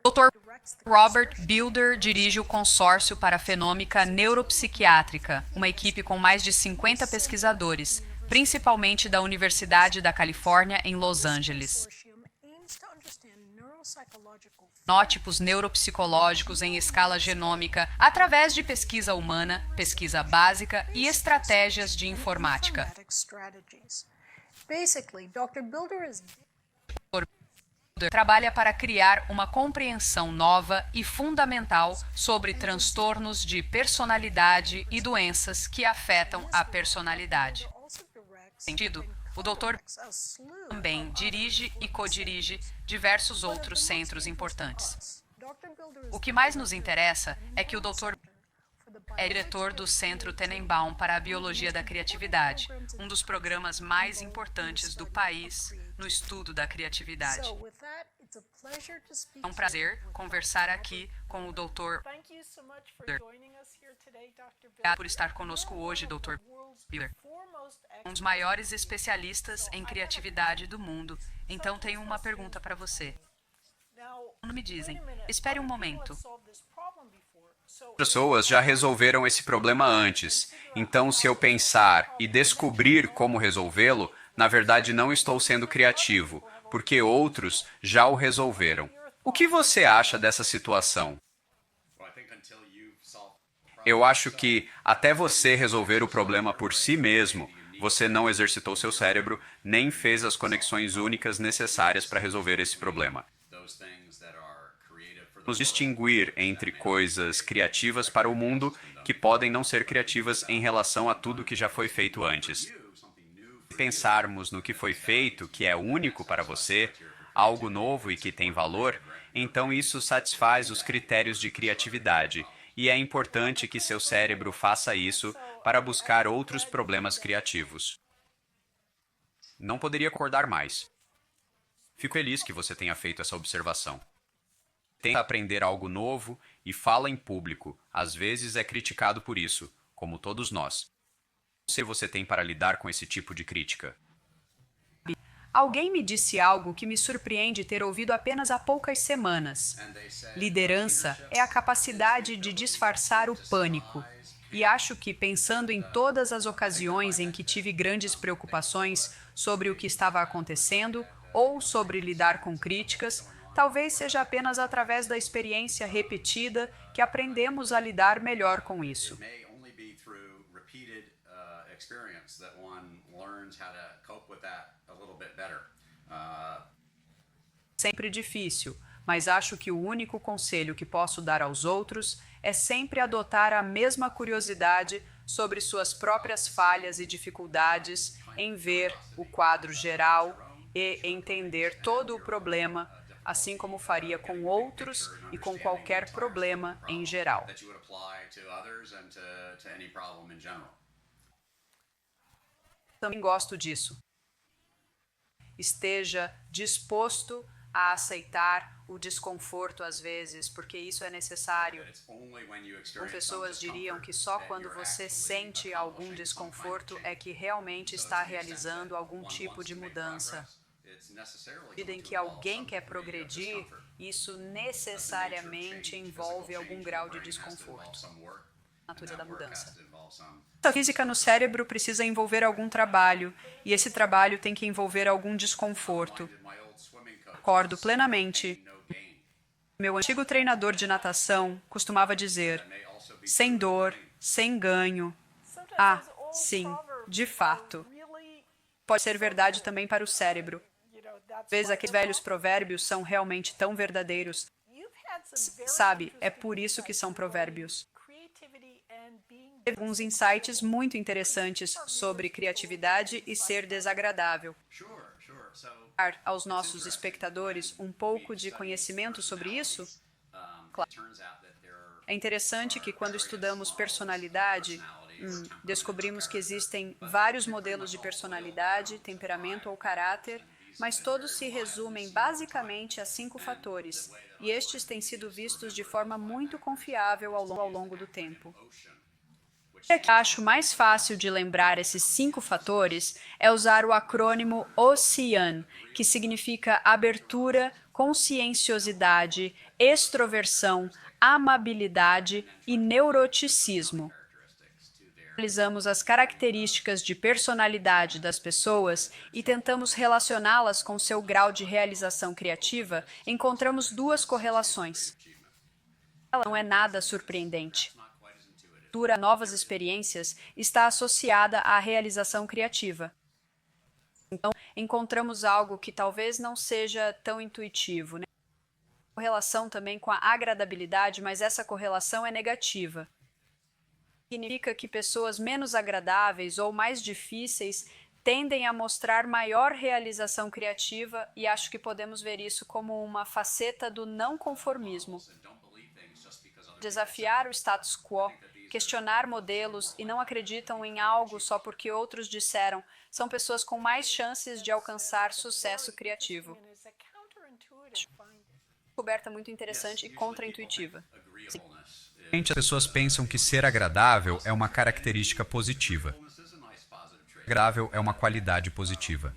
Dr. Robert Builder dirige o Consórcio para a Fenômica Neuropsiquiátrica, uma equipe com mais de 50 pesquisadores, principalmente da Universidade da Califórnia em Los Angeles. Fenótipos neuropsicológicos em escala genômica através de pesquisa humana, pesquisa básica e estratégias de informática. Trabalha para criar uma compreensão nova e fundamental sobre transtornos de personalidade e doenças que afetam a personalidade. Nesse sentido, o Dr. também dirige e co-dirige diversos outros centros importantes. O que mais nos interessa é que o Dr. é diretor do Centro Tenenbaum para a Biologia da Criatividade, um dos programas mais importantes do país no estudo da criatividade. É um prazer conversar aqui com o Dr. Obrigado por estar conosco hoje, Dr. Builder. Um dos maiores especialistas em criatividade do mundo. Então, tenho uma pergunta para você. Quando me dizem, espere um momento. Pessoas já resolveram esse problema antes. Então, se eu pensar e descobrir como resolvê-lo, na verdade não estou sendo criativo, porque outros já o resolveram. O que você acha dessa situação? Eu acho que até você resolver o problema por si mesmo, você não exercitou seu cérebro nem fez as conexões únicas necessárias para resolver esse problema. Nos distinguir entre coisas criativas para o mundo que podem não ser criativas em relação a tudo que já foi feito antes. Se pensarmos no que foi feito, que é único para você, algo novo e que tem valor, então isso satisfaz os critérios de criatividade. E é importante que seu cérebro faça isso para buscar outros problemas criativos. Não poderia concordar mais. Fico feliz que você tenha feito essa observação. Tenta aprender algo novo e fala em público. Às vezes é criticado por isso, como todos nós. O que você tem para lidar com esse tipo de crítica? Alguém me disse algo que me surpreende ter ouvido apenas há poucas semanas. Liderança é a capacidade de disfarçar o pânico. E acho que, pensando em todas as ocasiões em que tive grandes preocupações sobre o que estava acontecendo ou sobre lidar com críticas, talvez seja apenas através da experiência repetida que aprendemos a lidar melhor com isso. Sempre difícil, mas acho que o único conselho que posso dar aos outros é sempre adotar a mesma curiosidade sobre suas próprias falhas e dificuldades em ver o quadro geral e entender todo o problema, assim como faria com outros e com qualquer problema em geral. Também gosto disso. Esteja disposto a aceitar o desconforto às vezes, porque isso é necessário. Pessoas diriam que só quando você sente algum desconforto é que realmente está realizando algum tipo de mudança. Na medida em que alguém quer progredir, isso necessariamente envolve algum grau de desconforto. A natureza da mudança. A física no cérebro precisa envolver algum trabalho, e esse trabalho tem que envolver algum desconforto. Concordo plenamente. Meu antigo treinador de natação costumava dizer: sem dor, sem ganho. Ah, sim, de fato. Pode ser verdade também para o cérebro. Às vezes aqueles velhos provérbios são realmente tão verdadeiros. Sabe, é por isso que são provérbios. Teve alguns insights muito interessantes sobre criatividade e ser desagradável. Dar aos nossos espectadores um pouco de conhecimento sobre isso? Claro. É interessante que quando estudamos personalidade, descobrimos que existem vários modelos de personalidade, temperamento ou caráter, mas todos se resumem basicamente a 5 fatores, e estes têm sido vistos de forma muito confiável ao longo do tempo. O que acho mais fácil de lembrar esses 5 fatores é usar o acrônimo OCEAN, que significa abertura, conscienciosidade, extroversão, amabilidade e neuroticismo. Analisamos as características de personalidade das pessoas e tentamos relacioná-las com seu grau de realização criativa, encontramos 2 correlações. Ela não é nada surpreendente. A novas experiências está associada à realização criativa. Então, encontramos algo que talvez não seja tão intuitivo, né? Correlação também com a agradabilidade, mas essa correlação é negativa. Significa que pessoas menos agradáveis ou mais difíceis tendem a mostrar maior realização criativa e acho que podemos ver isso como uma faceta do não conformismo. Desafiar o status quo, questionar modelos e não acreditam em algo só porque outros disseram, são pessoas com mais chances de alcançar sucesso criativo. Descoberta muito interessante e contraintuitiva. As pessoas pensam que ser agradável é uma característica positiva. Agradável é uma qualidade positiva.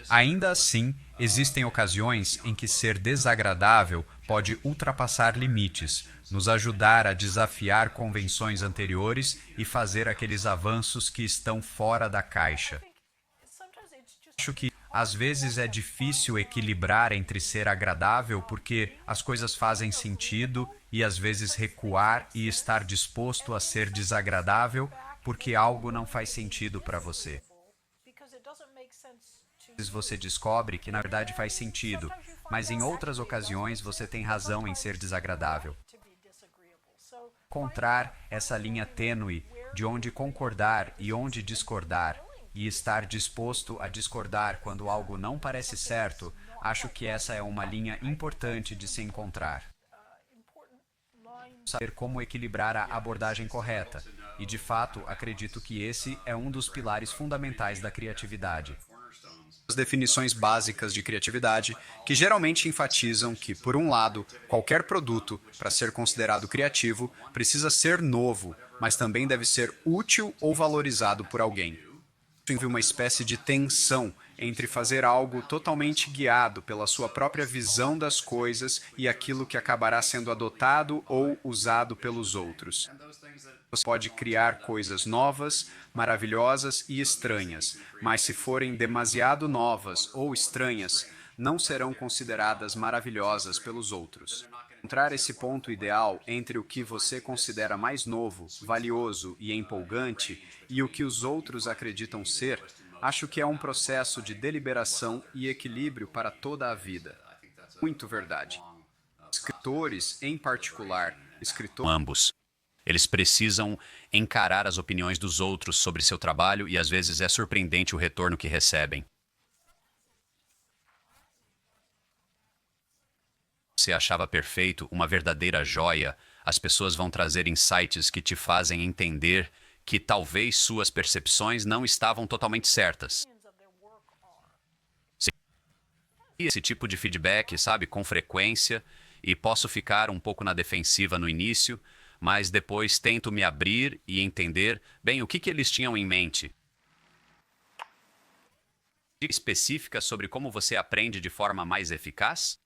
Ainda assim, existem ocasiões em que ser desagradável pode ultrapassar limites, nos ajudar a desafiar convenções anteriores e fazer aqueles avanços que estão fora da caixa. Acho que às vezes é difícil equilibrar entre ser agradável porque as coisas fazem sentido e às vezes recuar e estar disposto a ser desagradável porque algo não faz sentido para você. Às vezes você descobre que na verdade faz sentido, mas em outras ocasiões você tem razão em ser desagradável. Encontrar essa linha tênue de onde concordar e onde discordar, e estar disposto a discordar quando algo não parece certo, acho que essa é uma linha importante de se encontrar. Saber como equilibrar a abordagem correta, e de fato acredito que esse é um dos pilares fundamentais da criatividade. As definições básicas de criatividade, que geralmente enfatizam que, por um lado, qualquer produto, para ser considerado criativo, precisa ser novo, mas também deve ser útil ou valorizado por alguém. Isso envolve uma espécie de tensão entre fazer algo totalmente guiado pela sua própria visão das coisas e aquilo que acabará sendo adotado ou usado pelos outros. Você pode criar coisas novas, maravilhosas e estranhas, mas se forem demasiado novas ou estranhas, não serão consideradas maravilhosas pelos outros. Encontrar esse ponto ideal entre o que você considera mais novo, valioso e empolgante e o que os outros acreditam ser, acho que é um processo de deliberação e equilíbrio para toda a vida. Muito verdade. Escritores, em particular, ambos. Eles precisam encarar as opiniões dos outros sobre seu trabalho e às vezes é surpreendente o retorno que recebem. Você achava perfeito, uma verdadeira joia, as pessoas vão trazer insights que te fazem entender que talvez suas percepções não estavam totalmente certas. Esse tipo de feedback, sabe, com frequência, e posso ficar um pouco na defensiva no início, mas depois tento me abrir e entender, bem, o que eles tinham em mente. Específica sobre como você aprende de forma mais eficaz?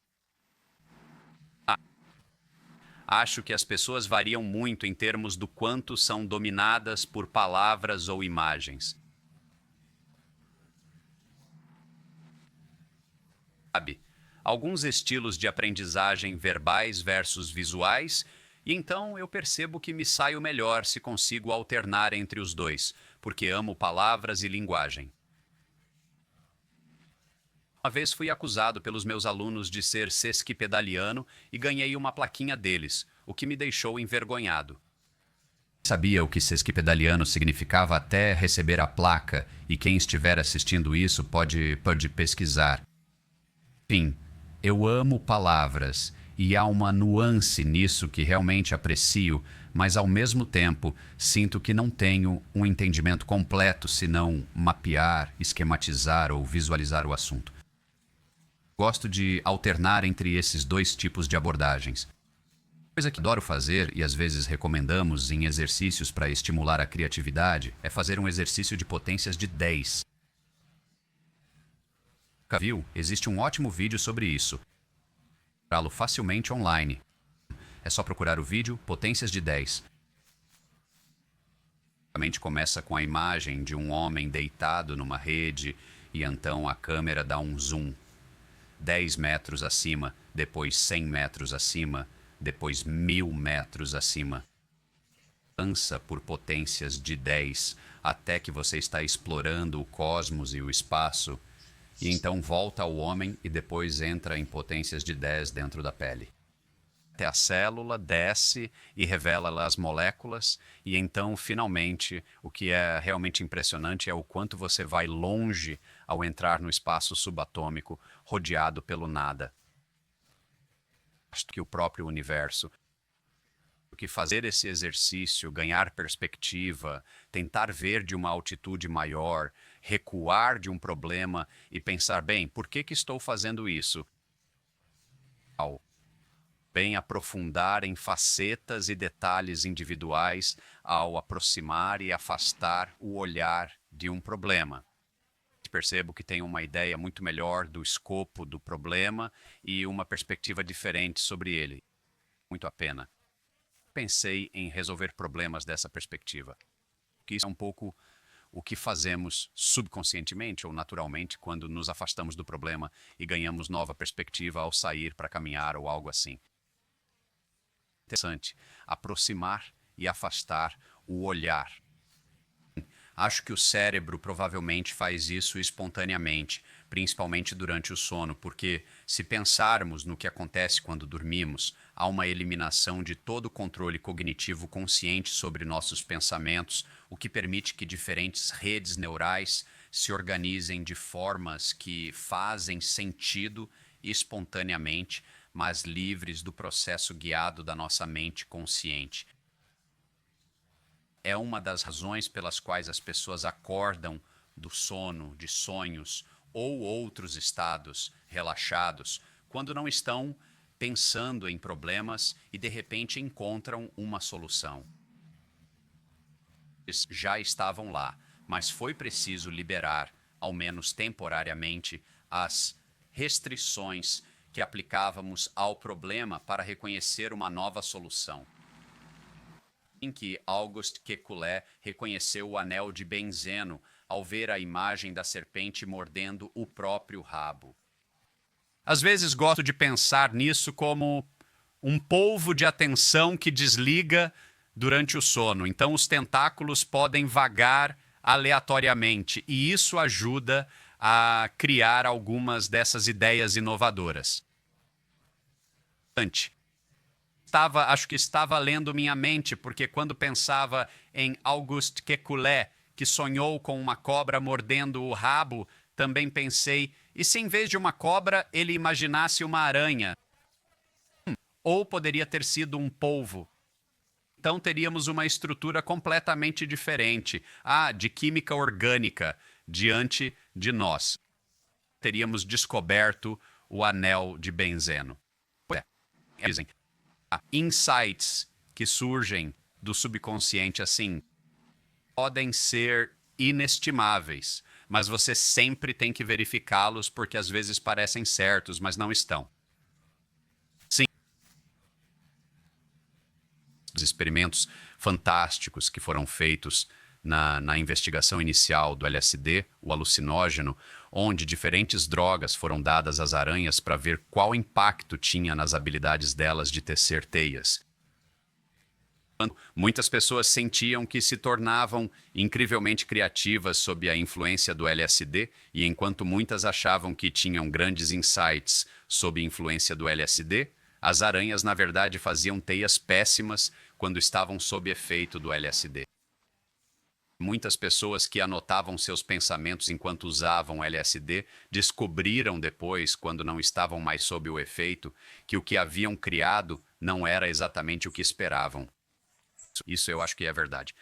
Acho que as pessoas variam muito em termos do quanto são dominadas por palavras ou imagens. Sabe, alguns estilos de aprendizagem verbais versus visuais, e então eu percebo que me saio melhor se consigo alternar entre os dois, porque amo palavras e linguagem. Uma vez fui acusado pelos meus alunos de ser sesquipedaliano e ganhei uma plaquinha deles, o que me deixou envergonhado. Sabia o que sesquipedaliano significava até receber a placa, e quem estiver assistindo isso pode pesquisar. Enfim, eu amo palavras, e há uma nuance nisso que realmente aprecio, mas ao mesmo tempo sinto que não tenho um entendimento completo se não mapear, esquematizar ou visualizar o assunto. Gosto de alternar entre esses dois tipos de abordagens. Coisa que adoro fazer e às vezes recomendamos em exercícios para estimular a criatividade é fazer um exercício de potências de 10. Nunca viu? Existe um ótimo vídeo sobre isso. Encontrá-lo facilmente online. É só procurar o vídeo Potências de 10. Basicamente começa com a imagem de um homem deitado numa rede e então a câmera dá um zoom. 10 metros acima, depois 100 metros acima, depois 1000 metros acima. Lança por potências de 10 até que você está explorando o cosmos e o espaço, e então volta ao homem e depois entra em potências de 10 dentro da pele. Até a célula desce e revela as moléculas, e então, finalmente, o que é realmente impressionante é o quanto você vai longe ao entrar no espaço subatômico, rodeado pelo nada. Que o próprio universo. Porque fazer esse exercício, ganhar perspectiva, tentar ver de uma altitude maior, recuar de um problema e pensar, bem, por que estou fazendo isso? Bem aprofundar em facetas e detalhes individuais ao aproximar e afastar o olhar de um problema. Percebo que tenho uma ideia muito melhor do escopo do problema e uma perspectiva diferente sobre ele. Muito a pena. Pensei em resolver problemas dessa perspectiva. Que isso é um pouco o que fazemos subconscientemente ou naturalmente quando nos afastamos do problema e ganhamos nova perspectiva ao sair para caminhar ou algo assim. Interessante, aproximar e afastar o olhar. Acho que o cérebro provavelmente faz isso espontaneamente, principalmente durante o sono, porque se pensarmos no que acontece quando dormimos, há uma eliminação de todo o controle cognitivo consciente sobre nossos pensamentos, o que permite que diferentes redes neurais se organizem de formas que fazem sentido espontaneamente, mas livres do processo guiado da nossa mente consciente. É uma das razões pelas quais as pessoas acordam do sono, de sonhos ou outros estados relaxados, quando não estão pensando em problemas e de repente encontram uma solução. Eles já estavam lá, mas foi preciso liberar, ao menos temporariamente, as restrições que aplicávamos ao problema para reconhecer uma nova solução. Em que Auguste Kekulé reconheceu o anel de benzeno ao ver a imagem da serpente mordendo o próprio rabo. Às vezes gosto de pensar nisso como um polvo de atenção que desliga durante o sono. Então os tentáculos podem vagar aleatoriamente e isso ajuda a criar algumas dessas ideias inovadoras. Acho que estava lendo minha mente, porque quando pensava em Auguste Kekulé, que sonhou com uma cobra mordendo o rabo, também pensei, e se em vez de uma cobra ele imaginasse uma aranha? Ou poderia ter sido um polvo. Então teríamos uma estrutura completamente diferente, de química orgânica, diante de nós. Teríamos descoberto o anel de benzeno. Dizem, insights que surgem do subconsciente assim podem ser inestimáveis, mas você sempre tem que verificá-los porque às vezes parecem certos, mas não estão. Sim. Os experimentos fantásticos que foram feitos na investigação inicial do LSD, o alucinógeno, onde diferentes drogas foram dadas às aranhas para ver qual impacto tinha nas habilidades delas de tecer teias. Muitas pessoas sentiam que se tornavam incrivelmente criativas sob a influência do LSD, e enquanto muitas achavam que tinham grandes insights sob a influência do LSD, as aranhas na verdade faziam teias péssimas quando estavam sob efeito do LSD. Muitas pessoas que anotavam seus pensamentos enquanto usavam LSD descobriram depois, quando não estavam mais sob o efeito, que o que haviam criado não era exatamente o que esperavam. Isso eu acho que é verdade.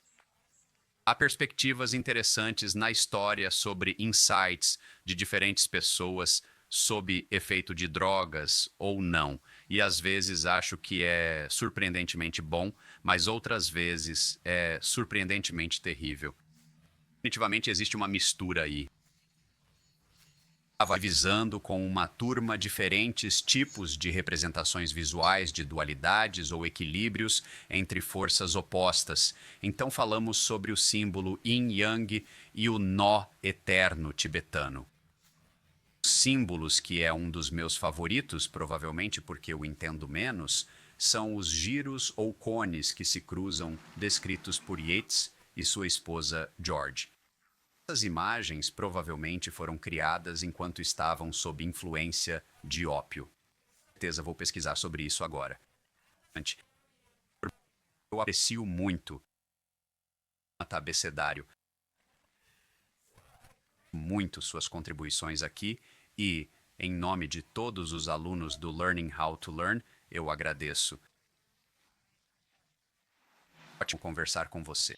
Há perspectivas interessantes na história sobre insights de diferentes pessoas sob efeito de drogas ou não. E às vezes acho que é surpreendentemente bom, mas outras vezes é surpreendentemente terrível. Definitivamente existe uma mistura aí. Estava visando com uma turma diferentes tipos de representações visuais de dualidades ou equilíbrios entre forças opostas. Então falamos sobre o símbolo Yin-Yang e o nó eterno tibetano. Símbolos, que é um dos meus favoritos, provavelmente porque eu entendo menos, são os giros ou cones que se cruzam, descritos por Yeats e sua esposa George. Essas imagens provavelmente foram criadas enquanto estavam sob influência de ópio. Com certeza vou pesquisar sobre isso agora. Eu aprecio muito o abecedário, muito suas contribuições aqui e, em nome de todos os alunos do Learning How to Learn, eu agradeço. Ótimo conversar com você.